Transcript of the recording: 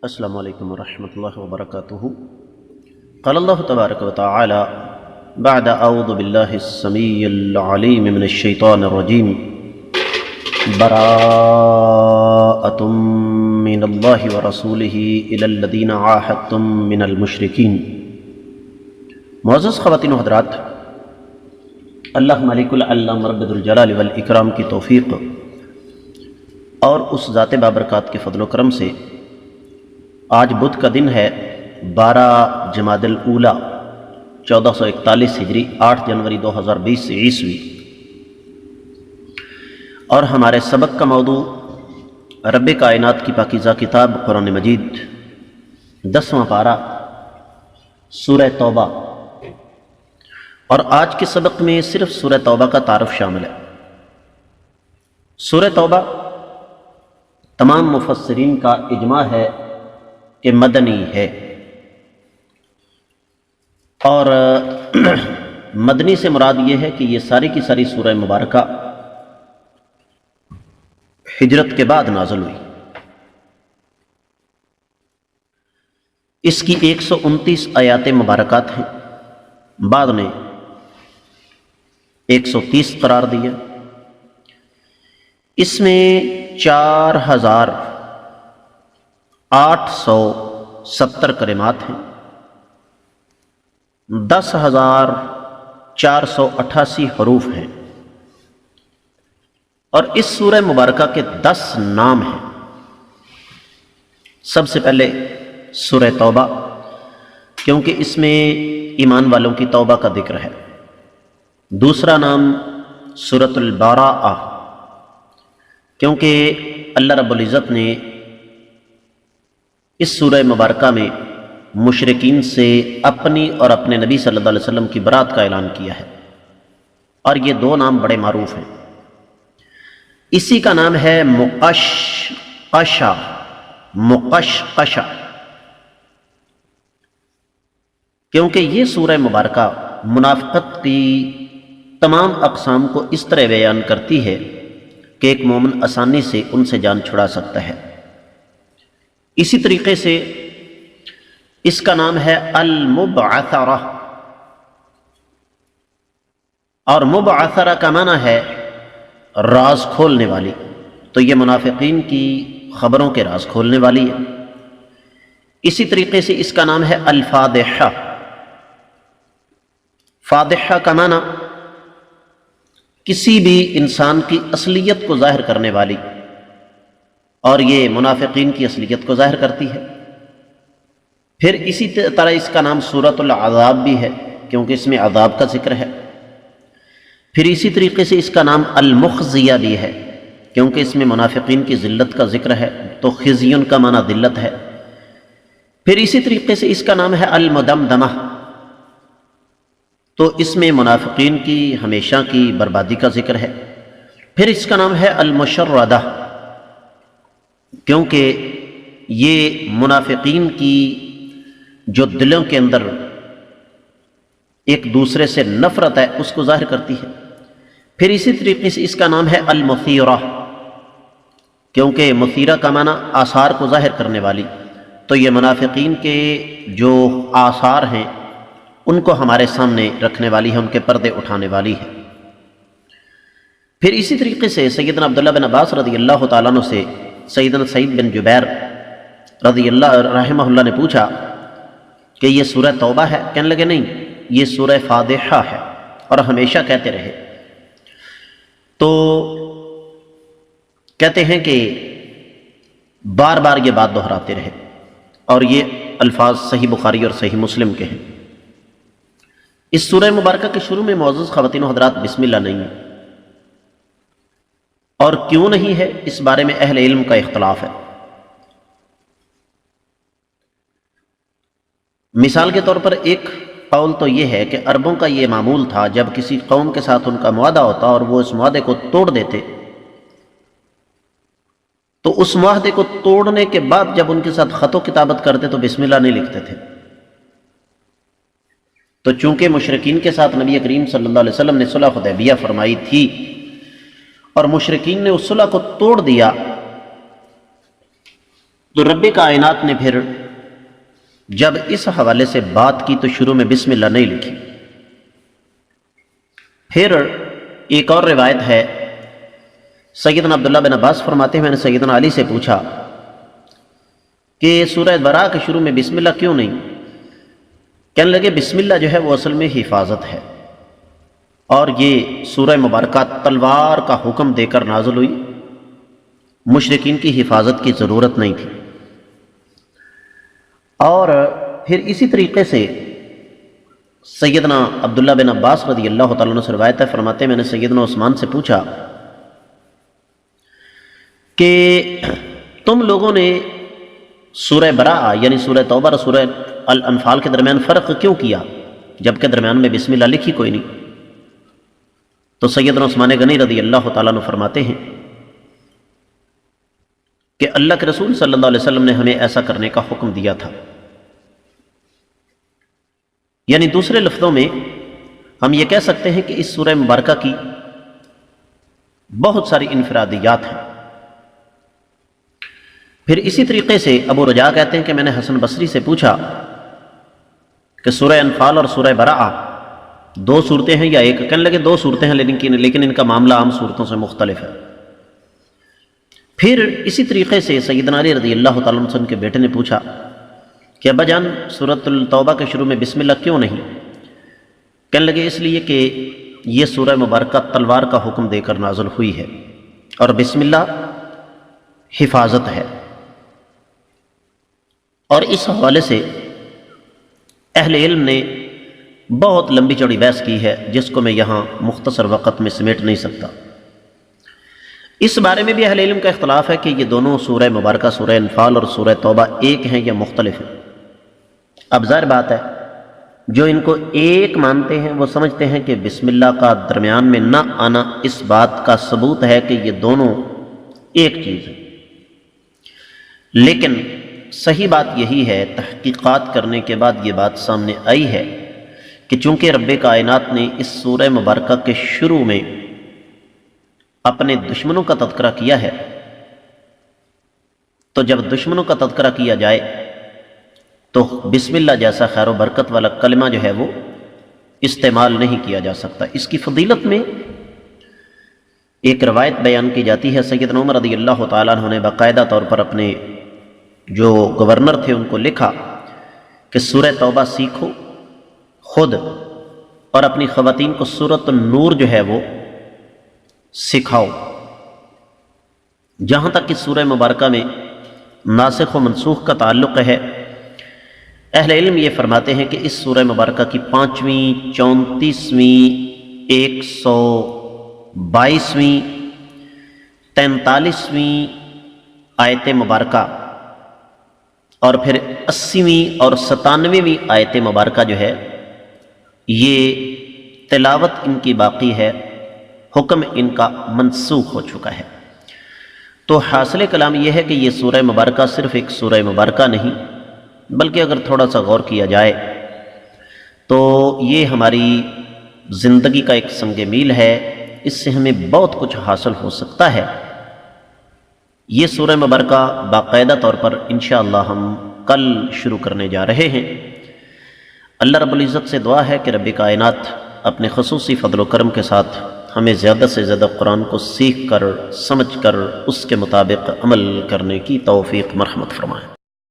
السلام علیکم ورحمۃ اللہ وبرکاتہ۔ قال اللہ تبارک و تعالی بعد اعوذ باللہ السمیع العلیم من الشیطان الرجیم براءۃ من اللہ ورسولہ الی الذین عاہدتم من المشرکین۔ معزز خواتین و حضرات، اللہ مالک العلم رب ذوالجلال والاکرام کی توفیق اور اس ذات بابرکات کے فضل و کرم سے آج بدھ کا دن ہے 12 جمادی الاولیٰ 1441 ہجری 8 جنوری 2020 عیسوی، اور ہمارے سبق کا موضوع رب کائنات کی پاکیزہ کتاب قرآن مجید 10واں پارہ سورہ توبہ، اور آج کے سبق میں صرف سورہ توبہ کا تعارف شامل ہے۔ سورہ توبہ تمام مفسرین کا اجماع ہے کہ مدنی ہے، اور مدنی سے مراد یہ ہے کہ یہ ساری کی ساری سورہ مبارکہ ہجرت کے بعد نازل ہوئی۔ اس کی 129 آیات مبارکات ہیں، بعد نے 130 قرار دیا۔ اس میں 4870 کلمات ہیں، 10,488 حروف ہیں، اور اس سورہ مبارکہ کے 10 نام ہیں۔ سب سے پہلے سورہ توبہ، کیونکہ اس میں ایمان والوں کی توبہ کا ذکر ہے۔ دوسرا نام سورۃ البراءہ، کیونکہ اللہ رب العزت نے اس سورہ مبارکہ میں مشرکین سے اپنی اور اپنے نبی صلی اللہ علیہ وسلم کی برات کا اعلان کیا ہے، اور یہ دو نام بڑے معروف ہیں۔ اسی کا نام ہے مقشقشہ، کیونکہ یہ سورہ مبارکہ منافقت کی تمام اقسام کو اس طرح بیان کرتی ہے کہ ایک مومن آسانی سے ان سے جان چھڑا سکتا ہے۔ اسی طریقے سے اس کا نام ہے المبعثرہ، اور مبعثرہ کا معنی ہے راز کھولنے والی، تو یہ منافقین کی خبروں کے راز کھولنے والی ہے۔ اسی طریقے سے اس کا نام ہے الفاضحہ، فاضحہ کا معنی کسی بھی انسان کی اصلیت کو ظاہر کرنے والی، اور یہ منافقین کی اصلیت کو ظاہر کرتی ہے۔ پھر اسی طرح اس کا نام سورۃ العذاب بھی ہے، کیونکہ اس میں عذاب کا ذکر ہے۔ پھر اسی طریقے سے اس کا نام المخزیہ بھی ہے، کیونکہ اس میں منافقین کی ذلت کا ذکر ہے، تو خزیون کا معنی ذلت ہے۔ پھر اسی طریقے سے اس کا نام ہے المدمدمہ، تو اس میں منافقین کی ہمیشہ کی بربادی کا ذکر ہے۔ پھر اس کا نام ہے المشردہ، کیونکہ یہ منافقین کی جو دلوں کے اندر ایک دوسرے سے نفرت ہے اس کو ظاہر کرتی ہے۔ پھر اسی طریقے سے اس کا نام ہے المثیرہ، کیونکہ مثیرہ کا معنی آثار کو ظاہر کرنے والی، تو یہ منافقین کے جو آثار ہیں ان کو ہمارے سامنے رکھنے والی ہے، ان کے پردے اٹھانے والی ہے۔ پھر اسی طریقے سے سیدنا عبداللہ بن عباس رضی اللہ تعالیٰ عنہ سے سیدنا سعید بن جبیر رضی اللہ رحمہ اللہ نے پوچھا کہ یہ سورہ توبہ ہے؟ کہنے لگے نہیں، یہ سورہ فاضحہ ہے، اور ہمیشہ کہتے رہے۔ تو کہتے ہیں کہ بار بار یہ بات دہراتے رہے، اور یہ الفاظ صحیح بخاری اور صحیح مسلم کے ہیں۔ اس سورہ مبارکہ کے شروع میں معزز خواتین و حضرات بسم اللہ نہیں ہے، اور کیوں نہیں ہے اس بارے میں اہل علم کا اختلاف ہے۔ مثال کے طور پر ایک قول تو یہ ہے کہ عربوں کا یہ معمول تھا، جب کسی قوم کے ساتھ ان کا معاہدہ ہوتا اور وہ اس معاہدے کو توڑ دیتے، تو اس معاہدے کو توڑنے کے بعد جب ان کے ساتھ خط و کتابت کرتے تو بسم اللہ نہیں لکھتے تھے۔ تو چونکہ مشرکین کے ساتھ نبی کریم صلی اللہ علیہ وسلم نے صلح حدیبیہ فرمائی تھی، اور مشرکین نے اس صلح کو توڑ دیا، تو رب کائنات نے پھر جب اس حوالے سے بات کی تو شروع میں بسم اللہ نہیں لکھی۔ پھر ایک اور روایت ہے، سیدنا عبداللہ بن عباس فرماتے ہیں میں نے سیدنا علی سے پوچھا کہ سورہ براء کے شروع میں بسم اللہ کیوں نہیں؟ کہنے لگے بسم اللہ جو ہے وہ اصل میں حفاظت ہے، اور یہ سورہ مبارکہ تلوار کا حکم دے کر نازل ہوئی، مشرکین کی حفاظت کی ضرورت نہیں تھی۔ اور پھر اسی طریقے سے سیدنا عبداللہ بن عباس رضی اللہ تعالیٰ عنہ سے روایت ہے، فرماتے ہیں میں نے سیدنا عثمان سے پوچھا کہ تم لوگوں نے سورہ براء یعنی سورہ توبہ اور سورہ الانفال کے درمیان فرق کیوں کیا جبکہ درمیان میں بسم اللہ لکھی کوئی نہیں؟ تو سیدنا عثمان غنی رضی اللہ تعالیٰ عنہ فرماتے ہیں کہ اللہ کے رسول صلی اللہ علیہ وسلم نے ہمیں ایسا کرنے کا حکم دیا تھا۔ یعنی دوسرے لفظوں میں ہم یہ کہہ سکتے ہیں کہ اس سورہ مبارکہ کی بہت ساری انفرادیات ہیں۔ پھر اسی طریقے سے ابو رجاء کہتے ہیں کہ میں نے حسن بصری سے پوچھا کہ سورہ انفال اور سورہ براء دو صورتیں ہیں یا ایک؟ کہنے لگے دو صورتیں ہیں لیکن ان کا معاملہ عام صورتوں سے مختلف ہے۔ پھر اسی طریقے سے سیدنا علی رضی اللہ تعالیٰ عنہ کے بیٹے نے پوچھا کہ ابا جان سورۃ التوبہ کے شروع میں بسم اللہ کیوں نہیں؟ کہنے لگے اس لیے کہ یہ سورہ مبارکہ تلوار کا حکم دے کر نازل ہوئی ہے اور بسم اللہ حفاظت ہے۔ اور اس حوالے سے اہل علم نے بہت لمبی چوڑی بحث کی ہے جس کو میں یہاں مختصر وقت میں سمیٹ نہیں سکتا۔ اس بارے میں بھی اہل علم کا اختلاف ہے کہ یہ دونوں سورہ مبارکہ سورہ انفال اور سورہ توبہ ایک ہیں یا مختلف ہیں۔ اب ظاہر بات ہے جو ان کو ایک مانتے ہیں وہ سمجھتے ہیں کہ بسم اللہ کا درمیان میں نہ آنا اس بات کا ثبوت ہے کہ یہ دونوں ایک چیز ہے، لیکن صحیح بات یہی ہے، تحقیقات کرنے کے بعد یہ بات سامنے آئی ہے کہ چونکہ رب کائنات نے اس سورہ مبارکہ کے شروع میں اپنے دشمنوں کا تذکرہ کیا ہے، تو جب دشمنوں کا تذکرہ کیا جائے تو بسم اللہ جیسا خیر و برکت والا کلمہ جو ہے وہ استعمال نہیں کیا جا سکتا۔ اس کی فضیلت میں ایک روایت بیان کی جاتی ہے، سیدنا عمر رضی اللہ تعالیٰ عنہ نے باقاعدہ طور پر اپنے جو گورنر تھے ان کو لکھا کہ سورہ توبہ سیکھو خود اور اپنی خواتین کو سورۃ النور جو ہے وہ سکھاؤ۔ جہاں تک کہ سورہ مبارکہ میں ناسخ و منسوخ کا تعلق ہے، اہل علم یہ فرماتے ہیں کہ اس سورہ مبارکہ کی 5ویں، 34ویں، 122ویں، 43ویں آیت مبارکہ اور پھر 80ویں اور 97ویں آیت مبارکہ جو ہے یہ تلاوت ان کی باقی ہے، حکم ان کا منسوخ ہو چکا ہے۔ تو حاصل کلام یہ ہے کہ یہ سورہ مبارکہ صرف ایک سورہ مبارکہ نہیں، بلکہ اگر تھوڑا سا غور کیا جائے تو یہ ہماری زندگی کا ایک سنگ میل ہے، اس سے ہمیں بہت کچھ حاصل ہو سکتا ہے۔ یہ سورہ مبارکہ باقاعدہ طور پر انشاءاللہ ہم کل شروع کرنے جا رہے ہیں۔ اللہ رب العزت سے دعا ہے کہ رب کائنات اپنے خصوصی فضل و کرم کے ساتھ ہمیں زیادہ سے زیادہ قرآن کو سیکھ کر سمجھ کر اس کے مطابق عمل کرنے کی توفیق مرحمت فرمائے۔